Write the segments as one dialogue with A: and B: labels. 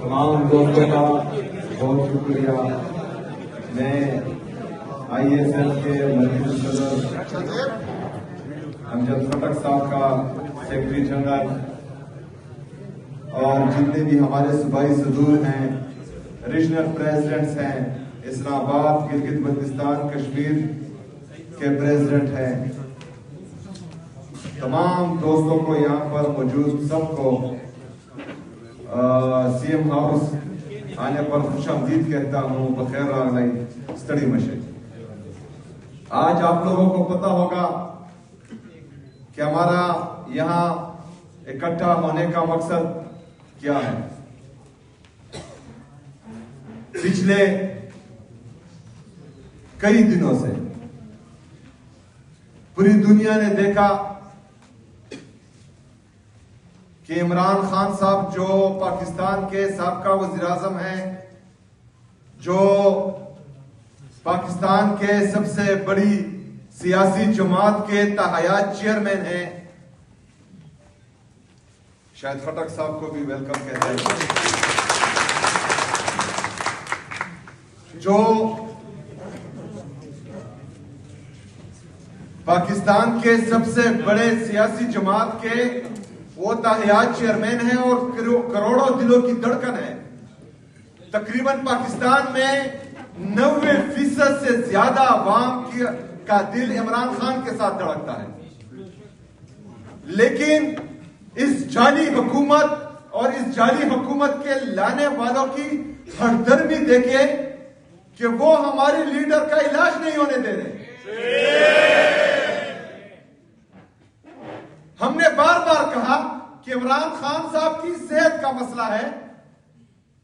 A: تمام دوستوں کا بہت شکریہ. میں آئی ایس ایل کے مرکزی صدر امجد خٹک صاحب کا سیکرٹری جنرل اور جتنے بھی ہمارے صوبائی صدور ہیں، ریجنل پریزیڈنٹس ہیں، اسلام آباد، گلگت بلتستان، کشمیر کے پریزیڈنٹ ہیں، تمام دوستوں کو یہاں پر موجود سب کو سی ایم ہاؤس آنے پر خوش آمدید کہتا ہوں. بخیر راغلی اسٹڈی مشے. آج آپ لوگوں کو پتا ہوگا کہ ہمارا یہاں اکٹھا ہونے کا مقصد کیا ہے. پچھلے کئی دنوں سے پوری دنیا نے دیکھا کہ عمران خان صاحب جو پاکستان کے سابقہ وزیر اعظم ہیں، جو پاکستان کے سب سے بڑی سیاسی جماعت کے تاحیات چیئرمین ہیں، شاید خٹک صاحب کو بھی ویلکم کہتے ہیں، جو پاکستان کے سب سے بڑے سیاسی جماعت کے وہ تاحیات چیئرمین ہیں اور کروڑوں دلوں کی دھڑکن ہے. تقریباً پاکستان میں 90% سے زیادہ عوام کا دل عمران خان کے ساتھ دھڑکتا ہے. لیکن اس جعلی حکومت اور اس جعلی حکومت کے لانے والوں کی ہردرمی دیکھے کہ وہ ہمارے لیڈر کا علاج نہیں ہونے دے رہے. ہم نے بار بار کہا کہ عمران خان صاحب کی صحت کا مسئلہ ہے.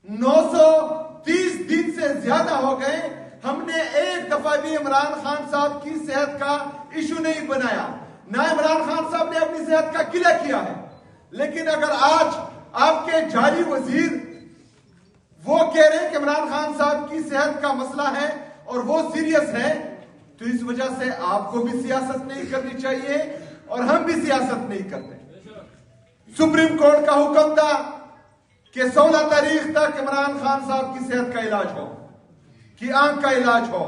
A: 930 دن سے زیادہ ہو گئے، ہم نے ایک دفعہ بھی عمران خان صاحب کی صحت کا ایشو نہیں بنایا، نہ عمران خان صاحب نے اپنی صحت کا قلع کیا ہے. لیکن اگر آج آپ کے جعلی وزیر وہ کہہ رہے ہیں کہ عمران خان صاحب کی صحت کا مسئلہ ہے اور وہ سیریس ہے، تو اس وجہ سے آپ کو بھی سیاست نہیں کرنی چاہیے اور ہم بھی سیاست نہیں کرتے. سپریم کورٹ کا حکم تھا کہ 16 تاریخ تک عمران خان صاحب کی صحت کا علاج ہو، کی آنکھ کا علاج ہو.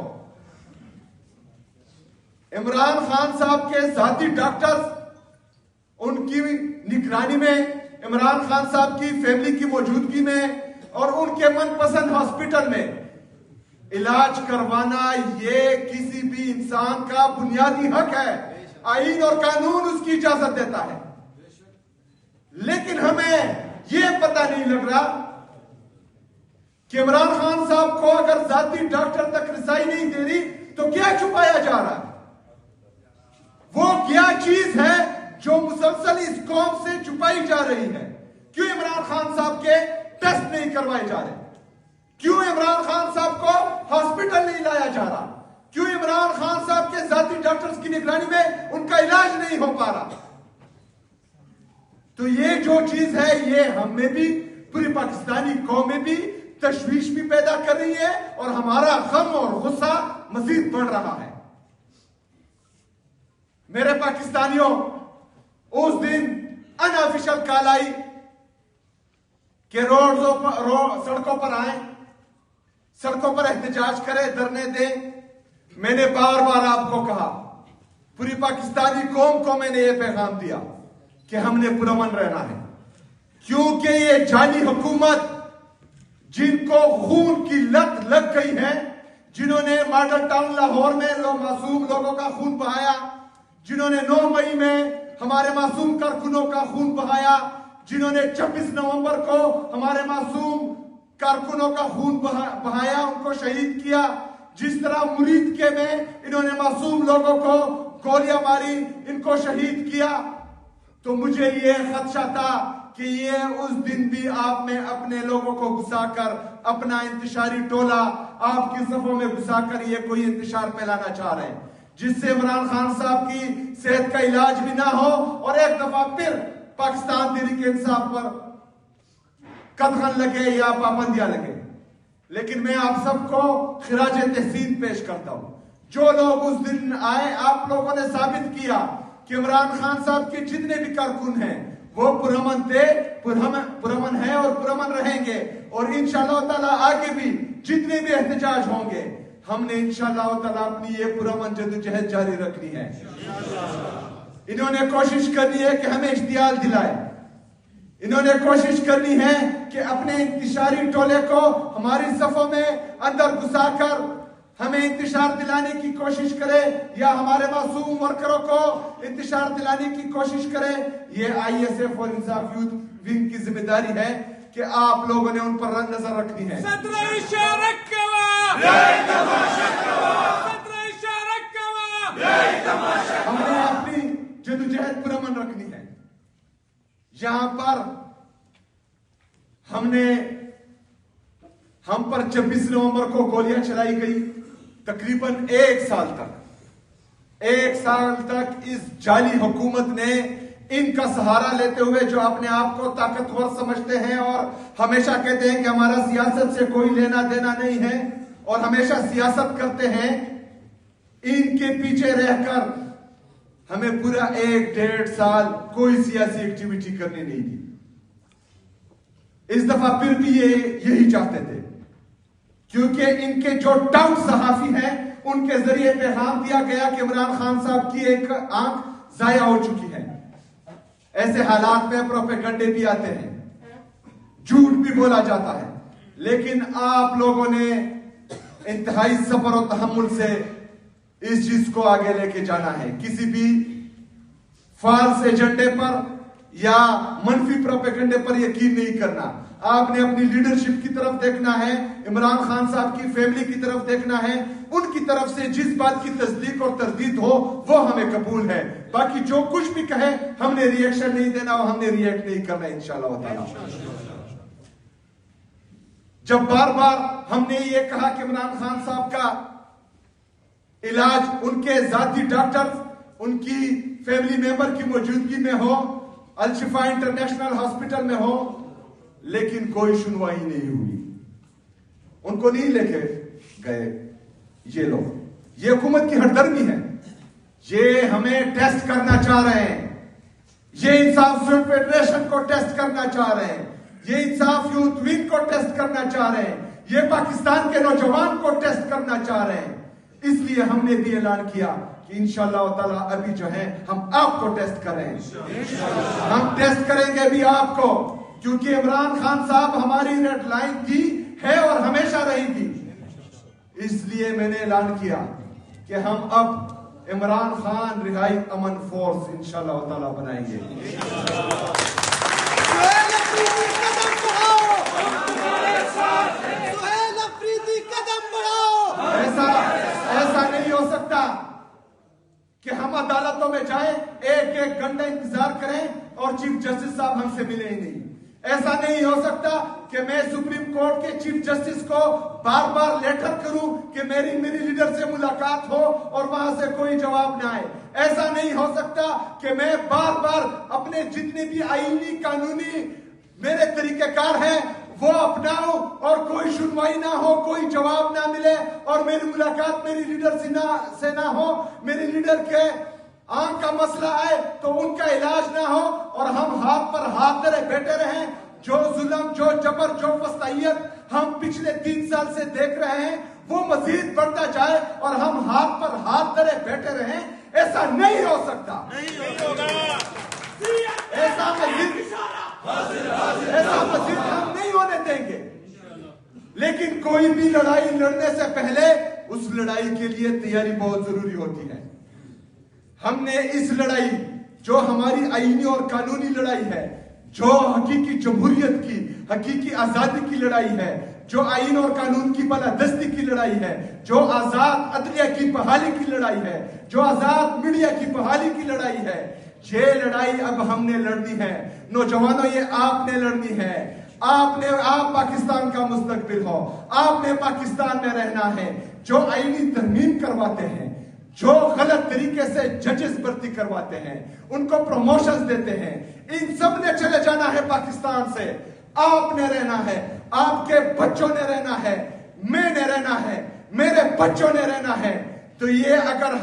A: عمران خان صاحب کے ذاتی ڈاکٹرز ان کی نگرانی میں، عمران خان صاحب کی فیملی کی موجودگی میں اور ان کے من پسند ہاسپٹل میں علاج کروانا یہ کسی بھی انسان کا بنیادی حق ہے. آئین اور قانون اس کی اجازت دیتا ہے. لیکن ہمیں یہ پتہ نہیں لگ رہا کہ عمران خان صاحب کو اگر ذاتی ڈاکٹر تک رسائی نہیں دے رہی تو کیا چھپایا جا رہا ہے. وہ کیا چیز ہے جو مسلسل اس قوم سے چھپائی جا رہی ہے. کیوں عمران خان صاحب کے ٹیسٹ نہیں کروائے جا رہے؟ کیوں عمران خان صاحب کو ہاسپٹل نہیں لایا جا رہا؟ کیوں عمران خان صاحب کے ذاتی ڈاکٹرز کی نگرانی میں ان کا علاج نہیں ہو پا رہا؟ تو یہ جو چیز ہے یہ ہم میں بھی، پوری پاکستانی قوم میں بھی تشویش بھی پیدا کر رہی ہے اور ہمارا غم اور غصہ مزید بڑھ رہا ہے. میرے پاکستانیوں، اس دن انآفیشل کال آئی کہ سڑکوں پر آئیں، سڑکوں پر احتجاج کریں، دھرنے دیں. میں نے بار بار آپ کو کہا، پوری پاکستانی قوم کو میں نے یہ پیغام دیا کہ ہم نے پرامن رہنا ہے، کیونکہ یہ جعلی حکومت جن کو خون کی لت لگ گئی ہے، جنہوں نے ماڈل ٹاؤن لاہور میں معصوم لوگوں کا خون بہایا، جنہوں نے 9 مئی میں ہمارے معصوم کارکنوں کا خون بہایا، جنہوں نے 26 نومبر کو ہمارے معصوم کارکنوں کا خون بہایا، ان کو شہید کیا، جس طرح مرید کے میں انہوں نے معصوم لوگوں کو گولیاں ماری، ان کو شہید کیا. تو مجھے یہ خدشہ تھا کہ یہ اس دن بھی آپ میں اپنے لوگوں کو گھسا کر، اپنا انتشاری ٹولہ آپ کی صفوں میں گھسا کر یہ کوئی انتشار پھیلانا چاہ رہے ہیں، جس سے عمران خان صاحب کی صحت کا علاج بھی نہ ہو اور ایک دفعہ پھر پاکستان تحریک انصاف پر قدغن لگے یا پابندیاں لگے. لیکن میں آپ سب کو خراج تحسین پیش کرتا ہوں. جو لوگ اس دن آئے، آپ لوگوں نے ثابت کیا کہ عمران خان صاحب کے جتنے بھی کارکن ہیں وہ پرامن تھے، پرامن ہیں اور پرامن رہیں گے. اور انشاءاللہ تعالیٰ آگے بھی جتنے بھی احتجاج ہوں گے ہم نے انشاءاللہ تعالیٰ اپنی یہ پرامن جدوجہد جاری رکھنی ہے. انہوں نے کوشش کرنی ہے کہ ہمیں اشتعال دلائے. انہوں نے کوشش کرنی ہے کہ اپنے انتشاری ٹولے کو ہماری صفوں میں اندر گھسا کر ہمیں انتشار دلانے کی کوشش کرے یا ہمارے معصوم ورکروں کو انتشار دلانے کی کوشش کرے. یہ آئی ایس ایف اور انصاف یوتھ ونگ کی ذمہ داری ہے کہ آپ لوگوں نے ان پر نظر رکھنی ہے. ہم نے اپنی جدوجہد پرامن رکھنی ہے. یہاں پر ہم پر 26 نومبر کو گولیاں چلائی گئی. تقریباً ایک سال تک اس جعلی حکومت نے ان کا سہارا لیتے ہوئے جو اپنے آپ کو طاقتور سمجھتے ہیں اور ہمیشہ کہتے ہیں کہ ہمارا سیاست سے کوئی لینا دینا نہیں ہے اور ہمیشہ سیاست کرتے ہیں، ان کے پیچھے رہ کر ہمیں پورا 1-1.5 سال کوئی سیاسی ایکٹیویٹی کرنی نہیں دی. اس دفعہ پھر بھی یہی چاہتے تھے کیونکہ ان کے جو ٹاؤٹ صحافی ہیں ان کے ذریعے پیغام دیا گیا کہ عمران خان صاحب کی ایک آنکھ ضائع ہو چکی ہے. ایسے حالات میں پروپیگنڈے بھی آتے ہیں، جھوٹ بھی بولا جاتا ہے، لیکن آپ لوگوں نے انتہائی صبر و تحمل سے اس چیز کو آگے لے کے جانا ہے. کسی بھی فالس ایجنڈے پر یا منفی پروپیگنڈے پر یقین نہیں کرنا. آپ نے اپنی لیڈرشپ کی طرف دیکھنا ہے، عمران خان صاحب کی فیملی کی طرف دیکھنا ہے. ان کی طرف سے جس بات کی تصدیق اور تردید ہو وہ ہمیں قبول ہے. باقی جو کچھ بھی کہے ہم نے ری ایکشن نہیں دینا اور ہم نے ری ایکٹ نہیں کرنا انشاءاللہ تعالی. جب بار بار ہم نے یہ کہا کہ عمران خان صاحب کا علاج ان کے ذاتی ڈاکٹر ان کی فیملی ممبر کی موجودگی میں ہو، الشفا انٹرنیشنل ہاسپٹل میں ہو، لیکن کوئی سنوائی نہیں ہوئی. ان کو نہیں لے کے گئے یہ لوگ. یہ حکومت کی ہردرمی ہے. یہ ہمیں ٹیسٹ کرنا چاہ رہے ہیں. یہ انصاف فیڈریشن کو ٹیسٹ کرنا چاہ رہے ہیں. یہ انصاف یوتھ ونگ کو ٹیسٹ کرنا چاہ رہے ہیں. یہ پاکستان کے نوجوان کو ٹیسٹ کرنا چاہ رہے ہیں. اس لیے ہم نے بھی اعلان کیا کہ انشاءاللہ تعالیٰ ابھی جو ہے ہم آپ کو ٹیسٹ کریں. ہم ٹیسٹ کریں گے بھی آپ کو کیونکہ عمران خان صاحب ہماری ریڈ لائن تھی، ہے اور ہمیشہ رہے گی. اس لیے میں نے اعلان کیا کہ ہم اب عمران خان رہائی امن فورس انشاءاللہ تعالیٰ بنائیں گے. ایسا نہیں ہو سکتا کہ ہم عدالتوں میں جائیں، ایک گھنٹہ انتظار کریں اور چیف جسٹس صاحب ہم سے ملے ہی نہیں. ایسا نہیں ہو سکتا کہ میں سپریم کورٹ کے چیف جسٹس کو بار بار لیٹر کروں کہ میری لیڈر سے ملاقات ہو اور وہاں سے کوئی جواب نہ آئے. ایسا نہیں ہو سکتا کہ میں بار بار اپنے جتنے بھی آئینی قانونی میرے طریقہ کار ہیں وہ اپناؤں اور کوئی سنوائی نہ ہو، کوئی جواب نہ ملے اور میری ملاقات میری لیڈر سے نہ ہو، میری لیڈر کے آنکھ کا مسئلہ آئے تو ان کا علاج نہ ہو اور ہم ہاتھ پر ہاتھ دھرے بیٹھے رہیں. جو ظلم، جو جبر، جو فسطائیت ہم پچھلے 3 سال سے دیکھ رہے ہیں وہ مزید بڑھتا جائے اور ہم ہاتھ پر ہاتھ دھرے بیٹھے رہیں. ایسا نہیں ہو سکتا. ایسا مزید ہم نہیں ہونے دیں گے. لیکن کوئی بھی لڑائی لڑنے سے پہلے اس لڑائی کے لیے تیاری بہت ضروری ہوتی ہے. ہم نے اس لڑائی جو ہماری آئینی اور قانونی لڑائی ہے، جو حقیقی جمہوریت کی، حقیقی آزادی کی لڑائی ہے، جو آئین اور قانون کی بالادستی کی لڑائی ہے، جو آزاد عدلیہ کی بحالی کی لڑائی ہے، جو آزاد میڈیا کی بحالی کی لڑائی ہے، یہ لڑائی اب ہم نے لڑنی ہے. نوجوانوں یہ آپ نے لڑنی ہے. آپ پاکستان کا مستقبل ہو. آپ نے پاکستان میں رہنا ہے. جو آئینی ترمیم کرواتے ہیں، جو غلط طریقے سے ججز بھرتی کرواتے ہیں، ان کو پروموشنز دیتے ہیں، ان سب نے چلے جانا ہے پاکستان سے. آپ نے رہنا ہے، آپ کے بچوں نے رہنا ہے، میں نے رہنا ہے، میرے بچوں نے رہنا ہے. تو یہ اگر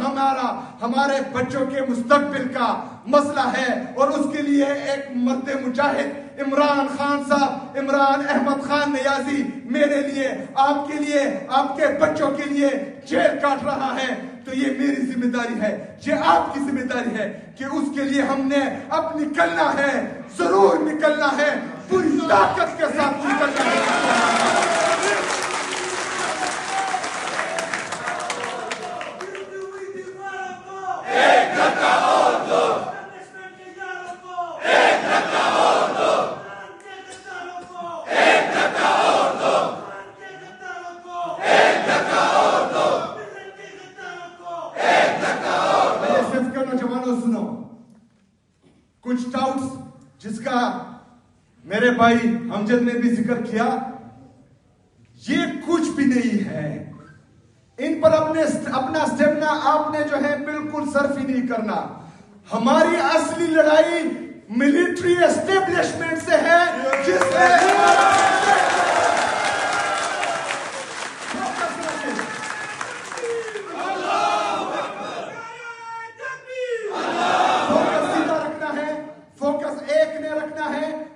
A: ہمارے بچوں کے مستقبل کا مسئلہ ہے اور اس کے لیے ایک مرد مجاہد عمران خان صاحب، عمران احمد خان نیازی میرے لیے، آپ کے لیے، آپ کے بچوں کے لیے جیل کاٹ رہا ہے، تو یہ میری ذمہ داری ہے، یہ آپ کی ذمہ داری ہے کہ اس کے لیے ہم نے اب نکلنا ہے، ضرور نکلنا ہے، پوری طاقت کے ساتھ نکلنا ہے۔ کچھ ڈاؤٹس جس کا میرے بھائی امجد نے بھی ذکر کیا، یہ کچھ بھی نہیں ہے، ان پر اپنا سٹیمنا آپ نے جو ہے بالکل صرف ہی نہیں کرنا۔ ہماری اصلی لڑائی ملٹری اسٹیبلشمنٹ سے ہے، جس میں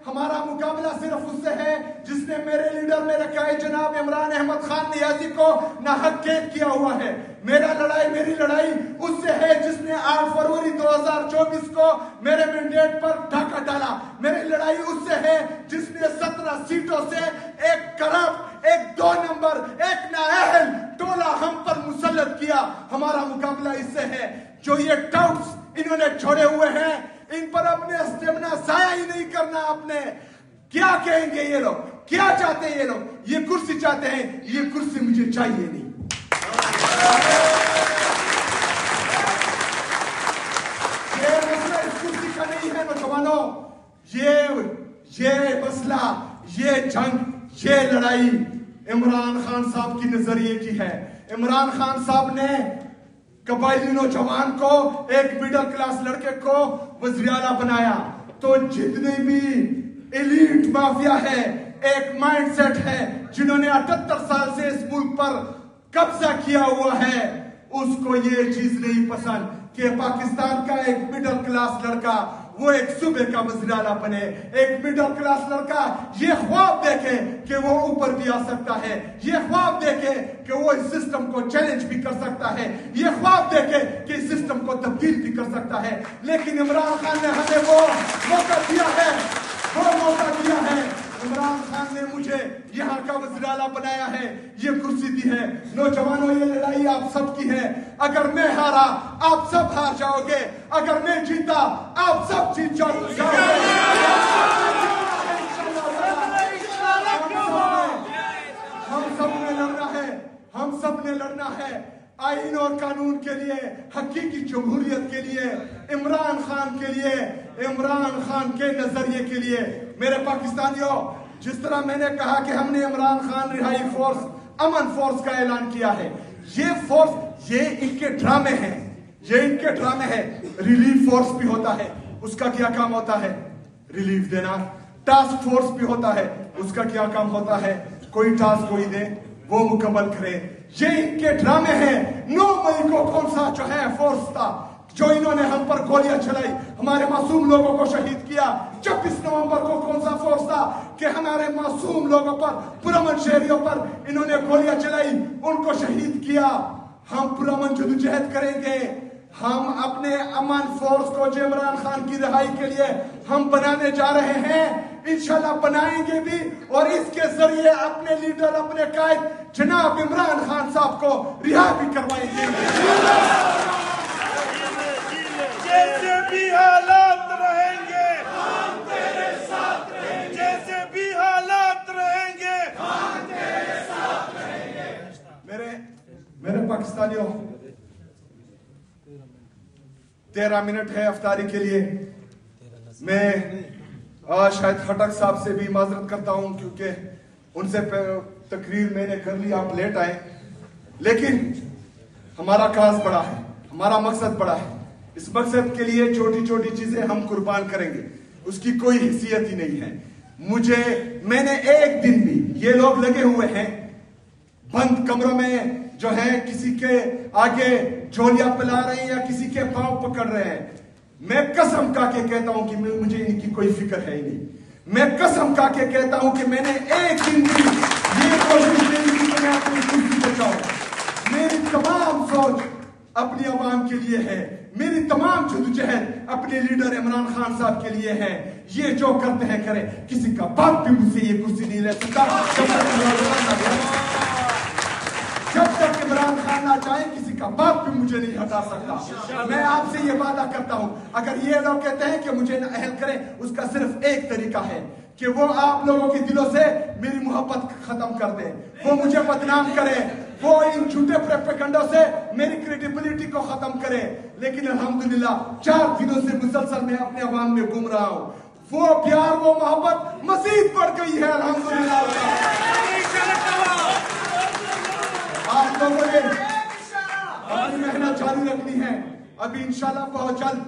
A: ہمارا مقابلہ صرف اس سے ہے جس نے میرے لیڈر میں رکھا ہے جناب عمران احمد خان نیازی کو ناحق قید کیا ہوا ہے۔ میری لڑائی اس سے ہے جس نے 8 فروری 2024 کو میرے مینڈیٹ پر ڈاکہ ڈالا۔ میری لڑائی اس سے ہے جس نے 17 سیٹوں سے ایک کرپٹ، ایک 2 نمبر، ایک نااہل ٹولہ ہم پر مسلط کیا۔ ہمارا مقابلہ اس سے ہے۔ جو یہ ڈاؤٹس انہوں نے چھوڑے ہوئے ہیں، ان پر اپنے اسٹیمنا ضائع ہی نہیں کرنا۔ اپنے کیا کہیں گے یہ لوگ، کیا چاہتے ہیں یہ لوگ؟ یہ کرسی چاہتے ہیں، یہ کرسی مجھے چاہیے نہیں۔ یہ مسئلہ اس کرسی کا نہیں ہے نوجوانوں، یہ مسئلہ، یہ جنگ، یہ لڑائی عمران خان صاحب کی نظریے کی ہے۔ عمران خان صاحب نے قبائلی نوجوان کو، ایک مڈل کلاس لڑکے کو وزیر اعلیٰ بنایا، تو جتنے بھی ایلیٹ مافیا ہے، ایک مائنڈ سیٹ ہے، جنہوں نے 78 سال سے اس ملک پر قبضہ کیا ہوا ہے، اس کو یہ چیز نہیں پسند کہ پاکستان کا ایک مڈل کلاس لڑکا وہ ایک صوبے کا وزیر اعلیٰ بنے۔ ایک مڈل کلاس لڑکا یہ خواب دیکھے کہ وہ اوپر بھی آ سکتا ہے، یہ خواب دیکھے کہ وہ اس سسٹم کو چیلنج بھی کر سکتا ہے، یہ خواب دیکھے کہ اس سسٹم کو تبدیل بھی کر سکتا ہے۔ لیکن عمران خان نے ہمیں وہ موقع دیا ہے، وہ موقع دیا ہے۔ عمران خان نے مجھے یہاں کا وزیر اعلیٰ بنایا ہے، یہ کرسی دی ہے۔ نوجوانوں، یہ لڑائی آپ سب کی ہے۔ اگر میں ہارا آپ سب ہار جاؤ گے، اگر میں جیتا آپ سب جیت جاؤ گے۔ ہم سب نے لڑنا ہے، ہم سب نے لڑنا ہے آئین اور قانون کے لیے، حقیقی جمہوریت کے لیے، عمران خان کے لیے، عمران خان کے نظریے کے لیے۔ میرے پاکستانیوں، جس طرح میں نے کہا کہ ہم نے عمران خان رہائی فورس، امن فورس کا اعلان کیا ہے، یہ فورس، یہ ان کے ڈرامے ہیں، یہ ان کے ڈرامے ہیں۔ ریلیف فورس بھی ہوتا ہے، اس کا کیا کام ہوتا ہے؟ ریلیف دینا۔ ٹاسک فورس بھی ہوتا ہے، اس کا کیا کام ہوتا ہے؟ کوئی ٹاسک کوئی دے وہ مکمل کرے۔ یہ ان کے ڈرامے ہیں۔ 9 مئی کو کون سا جو ہے فورس تھا جو انہوں نے ہم پر گولیاں چلائی، ہمارے معصوم لوگوں کو شہید کیا؟ 26 نومبر کو کون سا فورس تھا کہ ہمارے معصوم لوگوں پر، پرامن شہریوں پر انہوں نے گولیاں چلائی، ان کو شہید کیا؟ ہم پرامن جدوجہد کریں گے۔ ہم اپنے امن فورس کو جو عمران خان کی رہائی کے لیے ہم بنانے جا رہے ہیں، انشاءاللہ بنائیں گے بھی، اور اس کے ذریعے اپنے لیڈر، اپنے قائد جناب عمران خان صاحب کو رہا بھی کروائیں گے۔
B: جیسے بھی حالات رہیں گے ہم تیرے ساتھ رہیں گے، جیسے بھی حالات رہیں گے ہم تیرے ساتھ رہیں گے۔
A: میرے پاکستانیوں، 13 منٹ ہے افطاری کے لیے۔ میں شاید خٹک صاحب سے بھی معذرت کرتا ہوں کیونکہ ان سے تقریر میں نے کر لی، آپ لیٹ آئے، لیکن ہمارا کاز بڑا ہے، ہمارا مقصد بڑا ہے۔ اس مقصد کے لیے چھوٹی چھوٹی چیزیں ہم قربان کریں گے، اس کی کوئی حیثیت ہی نہیں ہے۔ میں نے ایک دن بھی، یہ لوگ لگے ہوئے ہیں بند کمروں میں جو ہے کسی کے آگے جھولیاں پلا رہے ہیں یا کسی کے پاؤں پکڑ رہے ہیں، میں قسم کھا کے کہتا ہوں کہ مجھے ان کی کوئی فکر ہے ہی نہیں. میں قسم کھا کے کہتا ہوں کہ میں نے ایک دن بھی یہ کوشش نہیں کی کہ میں اپنی کرسی بچاؤں. میری تمام سوچ اپنی عوام کے لیے ہے. میری تمام جدوجہد اپنے لیڈر عمران خان صاحب کے لیے ہے. یہ جو کرتے ہیں کریں. کسی کا باپ بھی مجھ سے یہ کرسی نہیں لے سکتا. جب تک عمران خان نہ چاہے کسی کا باپ بھی مجھے نہیں ہٹا سکتا. میں آپ سے یہ وعدہ کرتا ہوں اگر یہ لوگ کہتے ہیں کہ مجھے نہ اہل کریں, اس کا صرف ایک طریقہ ہے کہ وہ آپ لوگوں کے دلوں سے میری محبت ختم کر دیں, وہ مجھے بدنام کریں, وہ ان جھوٹے پروپیگنڈوں سے میری کریڈیبلٹی کو ختم کرے. لیکن الحمدللہ 4 دنوں سے مسلسل میں اپنے عوام میں گھوم رہا ہوں. وہ پیار وہ محبت مزید بڑھ گئی ہے الحمدللہ. آپ لوگوں نے اپنی محنت جاری رکھنی ہے. ابھی انشاءاللہ بہت جلد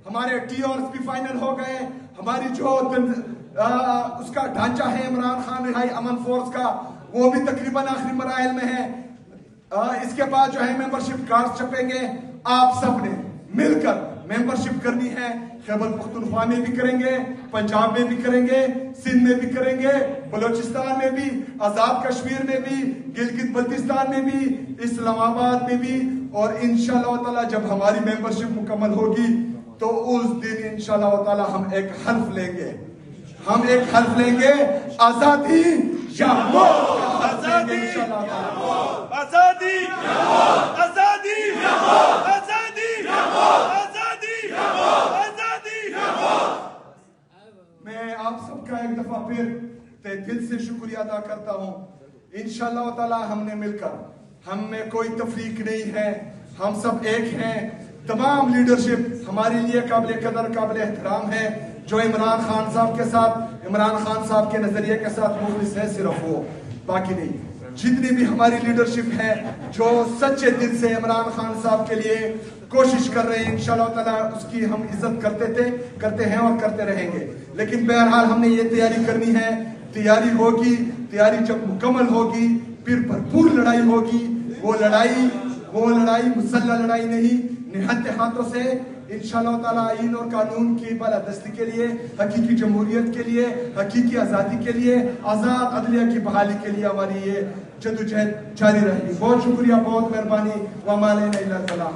A: ہمارے ٹی اور بھی فائنل ہو گئے. ہماری جو اس کا ڈھانچہ ہے عمران خان رہائی امن فورس کا, وہ بھی تقریباً آخری مراحل میں ہے. اس کے بعد جو ہے ممبرشپ کارڈ چھپیں گے. آپ سب نے مل کر ممبرشپ کرنی ہے. خیبر پختونخوا میں بھی کریں گے, پنجاب میں بھی کریں گے, سندھ میں بھی کریں گے, بلوچستان میں بھی, آزاد کشمیر میں بھی, گلگت بلتستان میں بھی, اسلام آباد میں بھی. اور انشاءاللہ تعالی جب ہماری ممبرشپ مکمل ہوگی تو اس دن انشاءاللہ تعالی ہم ایک حلف لیں گے. ہم ایک حلف لیں گے, آزادی یا موت.
B: آزادی یا موت, آزادی یا موت, آزادی یا موت, آزادی یا موت, آزادی یا موت, آزادی یا موت.
A: میں آپ سب کا ایک دفعہ پھر دل سے شکریہ ادا کرتا ہوں. انشاءاللہ تعالی ہم نے مل کر, ہم میں کوئی تفریق نہیں ہے, ہم سب ایک ہیں. تمام لیڈرشپ ہمارے لیے قابل قدر قابل احترام ہے. جو عمران خان صاحب کے ساتھ, عمران خان صاحب کے نظریے کے ساتھ مخلص ہے صرف وہ, باقی نہیں. جتنی بھی ہماری لیڈرشپ ہے جو سچے دل سے عمران خان صاحب کے لیے کوشش کر رہے ہیں, انشاءاللہ تعالیٰ اس کی ہم عزت کرتے ہیں اور کرتے رہیں گے. لیکن بہرحال ہم نے یہ تیاری کرنی ہے. تیاری ہوگی, تیاری جب مکمل ہوگی پھر بھرپور لڑائی ہوگی. وہ لڑائی مسلح لڑائی نہیں, نہتے ہاتھوں سے انشاءاللہ تعالیٰ آئین اور قانون کی بالادستی کے لیے, حقیقی جمہوریت کے لیے, حقیقی آزادی کے لیے, آزاد عدلیہ کی بحالی کے لیے ہماری یہ جدوجہد جاری رہے گی. بہت شکریہ, بہت مہربانی. وما علینا الا البلاغ.